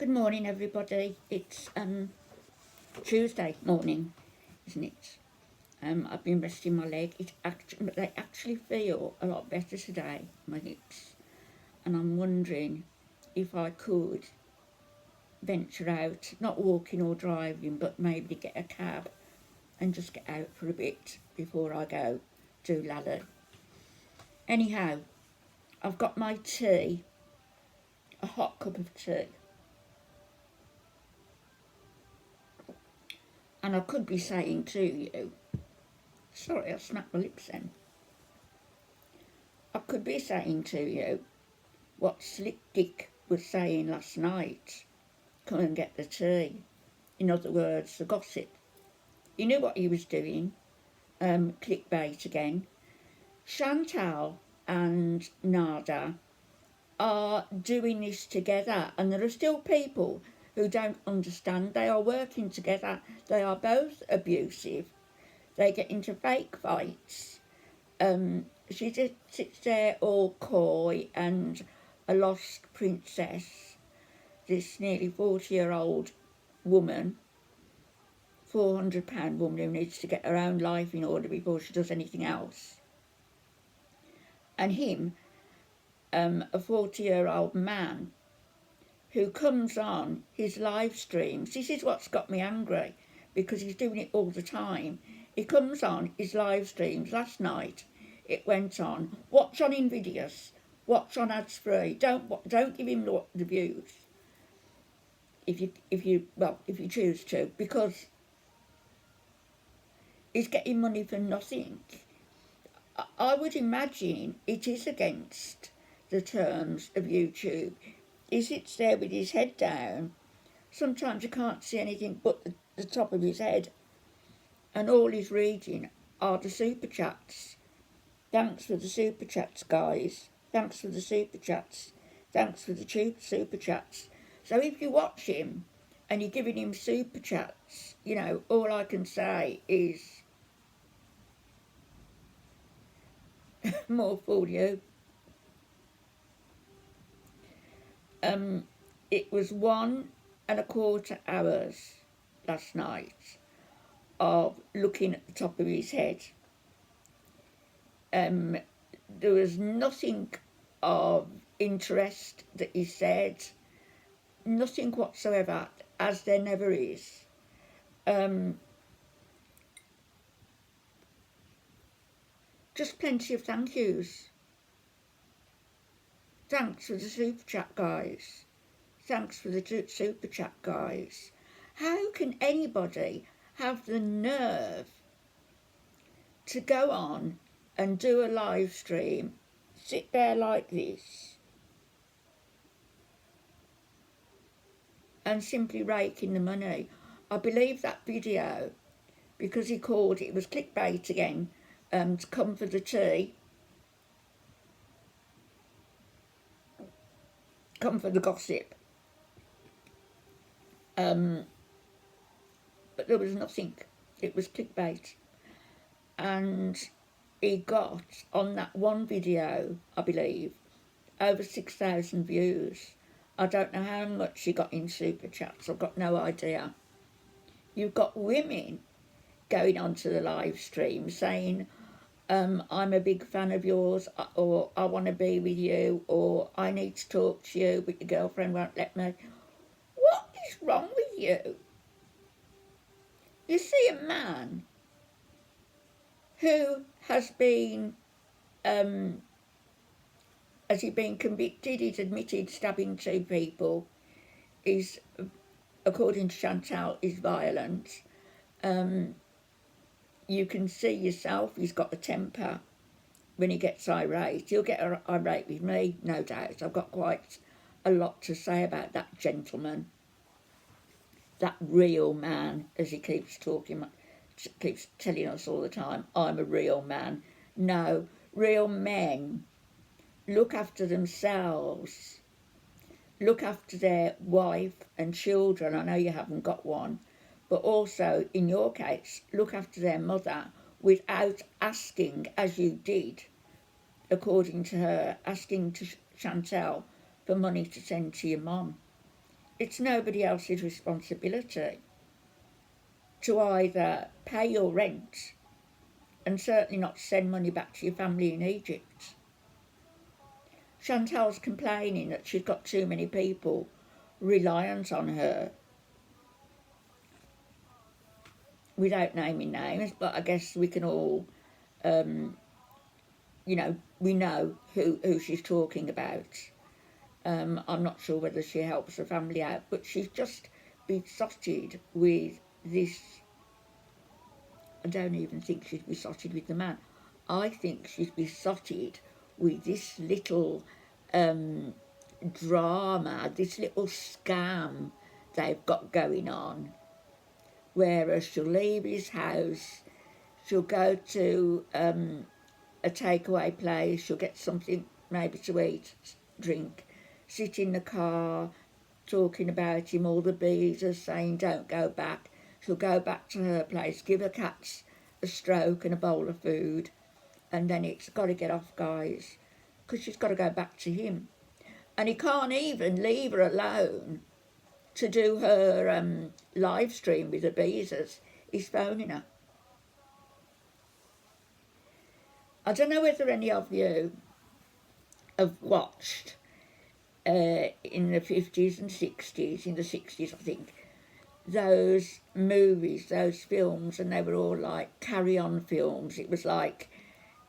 Good morning, everybody. It's Tuesday morning, isn't it? I've been resting my leg. They actually feel a lot better today, my hips, and I'm wondering if I could venture out, not walking or driving, but maybe get a cab and just get out for a bit before I go do ladder. Anyhow, I've got my tea, a hot cup of tea. And I could be saying to you, sorry, I snapped my lips then. I could be saying to you what Slick Dick was saying last night. Come and get the tea. In other words, the gossip. You knew what he was doing. Clickbait again. Chantal and Nader are doing this together, and there are still people who don't understand. They are working together. They are both abusive. They get into fake fights. She just sits there all coy and a lost princess, this nearly 40-year-old woman, £400 woman who needs to get her own life in order before she does anything else. And him, a 40-year-old man who comes on his live streams. This is what's got me angry, because he's doing it all the time. He comes on his live streams. Last night it went on, watch on Invidious, watch on ads free. Don't give him the views if you choose to, because he's getting money for nothing. I would imagine it is against the terms of YouTube. He sits there with his head down. Sometimes you can't see anything but the top of his head, and all he's reading are the super chats. Thanks for the super chats, guys. Thanks for the super chats. Thanks for the super chats. So if you watch him and you're giving him super chats, you know, all I can say is more for you. It was 1.25 hours last night of looking at the top of his head. There was nothing of interest that he said, nothing whatsoever, as there never is. Just plenty of thank yous. Thanks for the super chat, guys. Thanks for the super chat, guys. How can anybody have the nerve to go on and do a live stream, sit there like this, and simply rake in the money? I believe that video, because he called it was clickbait again, to come for the tea, come for the gossip. But there was nothing. It was clickbait. And he got, on that one video, I believe, over 6,000 views. I don't know how much he got in super chats. I've got no idea. You've got women going onto the live stream saying, I'm a big fan of yours, or I want to be with you, or I need to talk to you, but your girlfriend won't let me. What is wrong with you? You see a man who has been, has he been convicted? He's admitted stabbing 2 people. He's, according to Chantal, is violent. You can see yourself, he's got a temper when he gets irate. He'll get irate with me, no doubt. I've got quite a lot to say about that gentleman. That real man, as he keeps telling us all the time, I'm a real man. No, real men look after themselves, look after their wife and children. I know you haven't got one, but also, in your case, look after their mother without asking, as you did, according to her, asking to Chantal for money to send to your mum. it's nobody else's responsibility to either pay your rent and certainly not send money back to your family in Egypt. Chantal's complaining that she's got too many people reliant on her, without naming names, but I guess we can all, we know who she's talking about. I'm not sure whether she helps her family out, but she's just besotted with this. I don't even think she's besotted with the man. I think she's besotted with this little drama, this little scam they've got going on. Whereas she'll leave his house, she'll go to a takeaway place, she'll get something maybe to eat, drink, sit in the car, talking about him, all the bees are saying don't go back. She'll go back to her place, give her cats a stroke and a bowl of food, and then it's got to get off, guys, because she's got to go back to him. And he can't even leave her alone to do her live stream with the bees as he's phoning her. I don't know whether any of you have watched in the 50s and 60s, in the 60s I think, those movies, those films, and they were all like carry-on films. It was like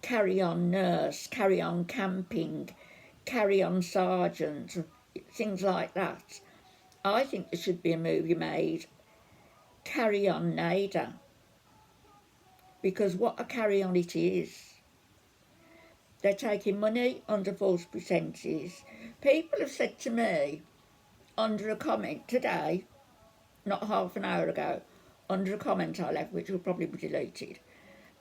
Carry On Nurse, Carry On Camping, Carry On Sergeant, things like that. I think there should be a movie made, Carry On Nader, because what a carry-on it is. They're taking money under false pretences. People have said to me, under a comment today, not half an hour ago, under a comment I left, which will probably be deleted,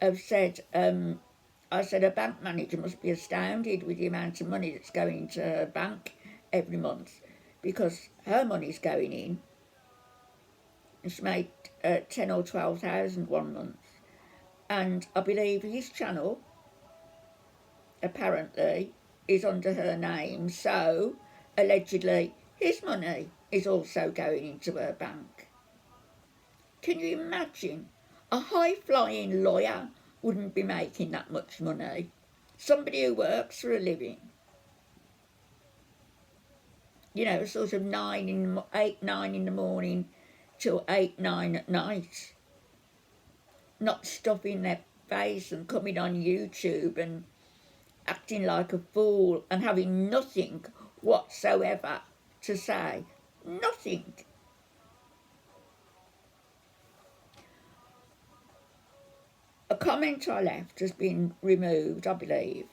have said, I said, a bank manager must be astounded with the amount of money that's going into her bank every month, because her money's going in. She made 10 or 12,000 one month. And I believe his channel, apparently, is under her name, so allegedly his money is also going into her bank. Can you imagine? A high-flying lawyer wouldn't be making that much money. Somebody who works for a living. You know, sort of 9 in the morning till 8, 9 at night. Not stuffing their face and coming on YouTube and acting like a fool and having nothing whatsoever to say. Nothing. A comment I left has been removed, I believe.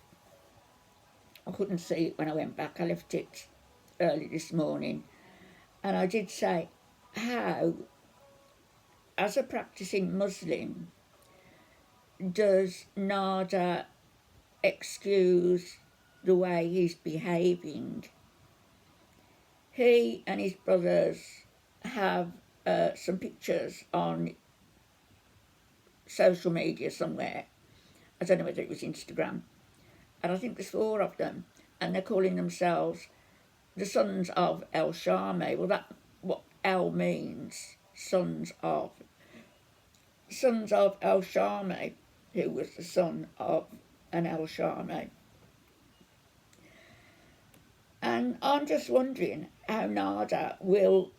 I couldn't see it when I went back. I left it early this morning. And I did say how, as a practicing Muslim, does Nader excuse the way he's behaving? He and his brothers have some pictures on social media somewhere. I don't know whether it was Instagram. And I think there's 4 of them. And they're calling themselves the sons of ElShamy. Well, that's what El means. Sons of ElShamy, who was the son of an ElShamy. And I'm just wondering how Nader will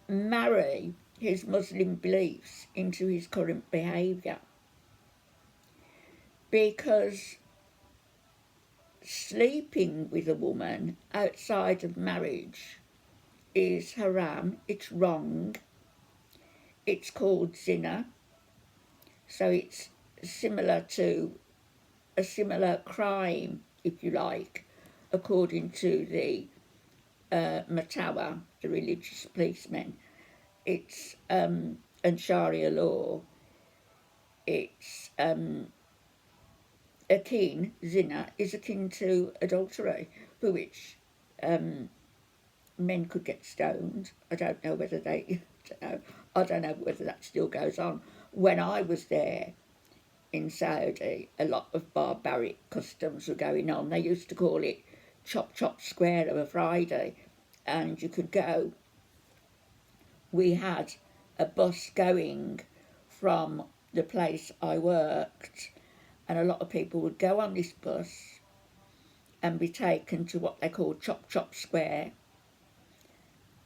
marry his Muslim beliefs into his current behaviour. Because sleeping with a woman outside of marriage is haram, it's wrong, it's called zina, so it's similar to a similar crime, if you like, according to the Matawa, the religious policemen. It's, and Sharia law, it's akin, zina, is akin to adultery, for which men could get stoned. I don't know whether I don't know whether that still goes on. When I was there in Saudi, a lot of barbaric customs were going on. They used to call it Chop Chop Square of a Friday, and you could go. We had a bus going from the place I worked, and a lot of people would go on this bus and be taken to what they call Chop Chop Square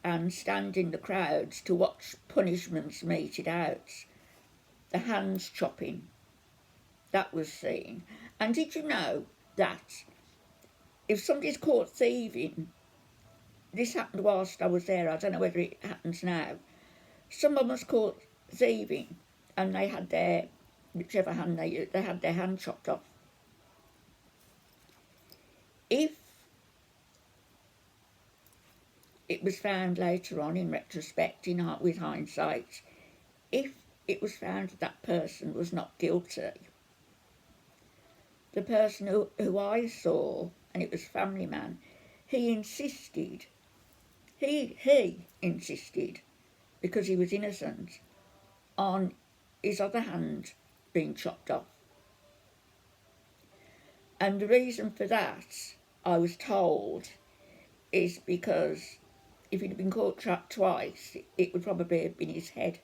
and stand in the crowds to watch punishments meted out. The hands chopping, that was seen. And did you know that if somebody's caught thieving, this happened whilst I was there, I don't know whether it happens now, someone was caught thieving and they had their, whichever hand they used, they had their hand chopped off. If it was found later on in retrospect, with hindsight, if it was found that person was not guilty, the person who I saw, and it was a family man, he insisted, because he was innocent, on his other hand being chopped off. And the reason for that, I was told, is because if he'd been caught trapped twice, it would probably have been his head.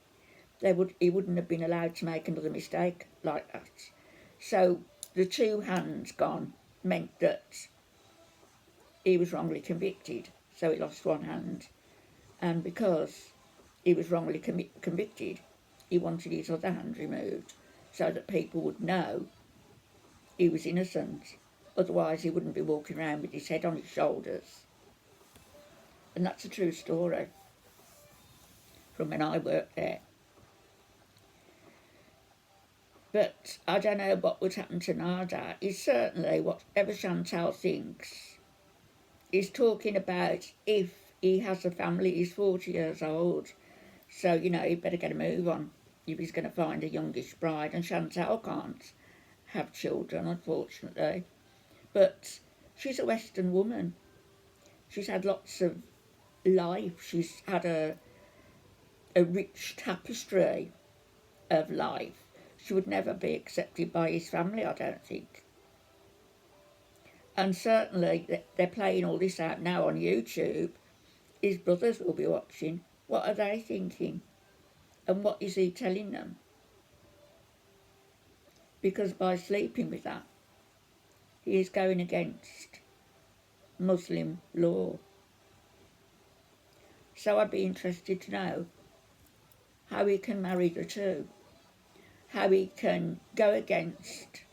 He wouldn't have been allowed to make another mistake like that. So the two hands gone meant that he was wrongly convicted, so he lost one hand. And because he was wrongly convicted, he wanted his other hand removed so that people would know he was innocent. Otherwise he wouldn't be walking around with his head on his shoulders. And that's a true story from when I worked there. But I don't know what would happen to Nader. He's certainly, whatever Chantal thinks, he's talking about if he has a family. He's 40 years old, so, he'd better get a move on if he's going to find a youngish bride. And Chantal can't have children, unfortunately. But she's a Western woman. She's had lots of life. She's had a rich tapestry of life. She would never be accepted by his family, I don't think. And certainly they're playing all this out now on YouTube. His brothers will be watching. What are they thinking? And what is he telling them? Because by sleeping with that, he is going against Muslim law. So I'd be interested to know how he can marry the two, how he can go against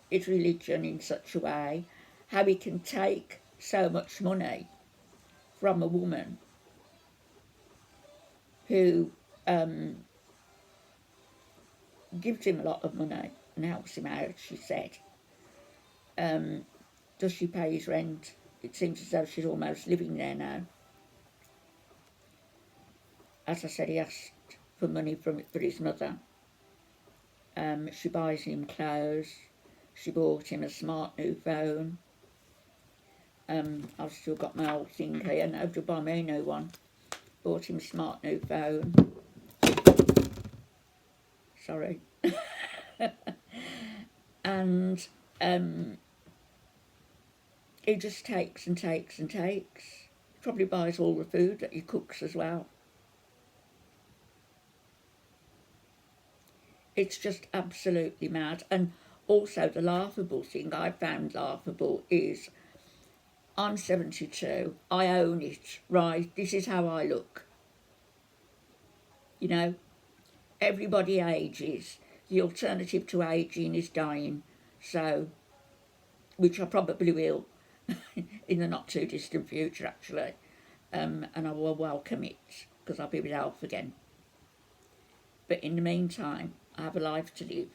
his religion in such a way, how he can take so much money from a woman who gives him a lot of money and helps him out, she said. Does she pay his rent? It seems as though she's almost living there now. As I said, he asked for money for his mother. She buys him clothes. She bought him a smart new phone. I've still got my old thing here. No, to buy me a new one. Bought him a smart new phone. Sorry. And he just takes and takes and takes. Probably buys all the food that he cooks as well. It's just absolutely mad. And also the laughable thing I found laughable is, I'm 72, I own it, right? This is how I look. Everybody ages. The alternative to ageing is dying. So, which I probably will in the not too distant future, actually. And I will welcome it, because I'll be with Alf again. But in the meantime, I have a life to live.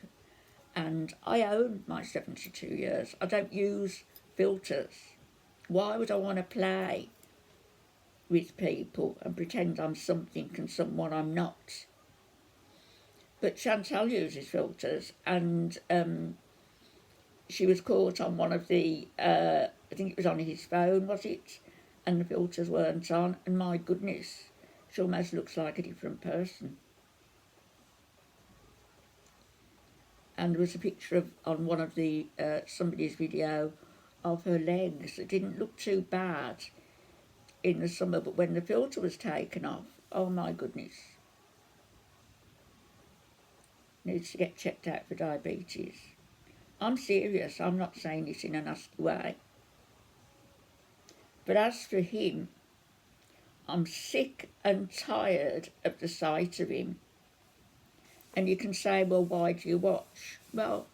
And I own my 72 years. I don't use filters. Why would I want to play with people and pretend I'm something and someone I'm not? But Chantal uses filters, and she was caught on one of the, I think it was on his phone, was it? And the filters weren't on, and my goodness, she almost looks like a different person. And there was a picture on one of the, somebody's video of her legs. It didn't look too bad. in the summer, but when the filter was taken off, oh my goodness. Needs to get checked out for diabetes. I'm serious, I'm not saying this in a nasty way. But as for him, I'm sick and tired of the sight of him. And you can say, well, why do you watch? Well,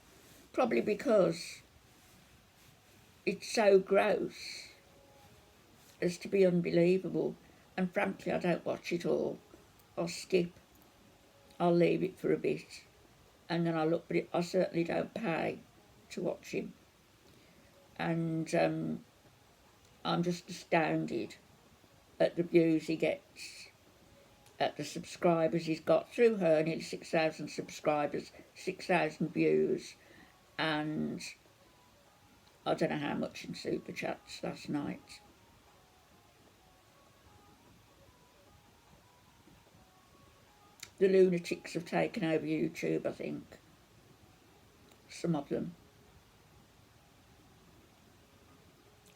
probably because it's so gross as to be unbelievable. And frankly, I don't watch it all. I'll skip. I'll leave it for a bit. And then I'll look, but I certainly don't pay to watch him. And I'm just astounded at the views he gets, at the subscribers he's got through her, nearly 6,000 subscribers, 6,000 views, and I don't know how much in super chats last night. The lunatics have taken over YouTube, I think. Some of them.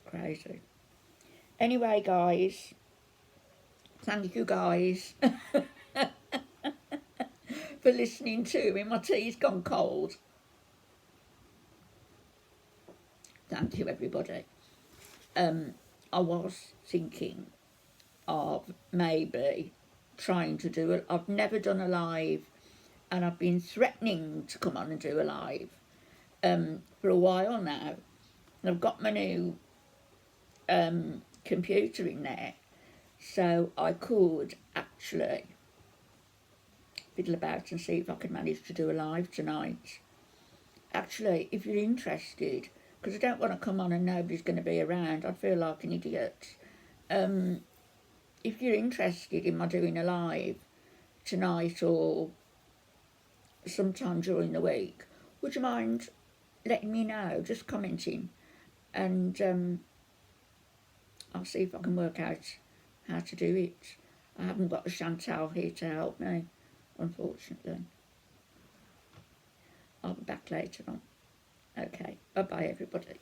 Crazy. Anyway, guys, thank you guys for listening to me. My tea's gone cold. Thank you, everybody. I was thinking of maybe trying to do it. I've never done a live, and I've been threatening to come on and do a live for a while now. And I've got my new computer in there, so I could actually fiddle about and see if I can manage to do a live tonight. Actually, if you're interested, because I don't want to come on and nobody's going to be around, I'd feel like an idiot. If you're interested in my doing a live tonight or sometime during the week, would you mind letting me know, just commenting, and I'll see if I can work out how to do it. I haven't got a Chantal here to help me, unfortunately. I'll be back later on. Okay, bye-bye everybody.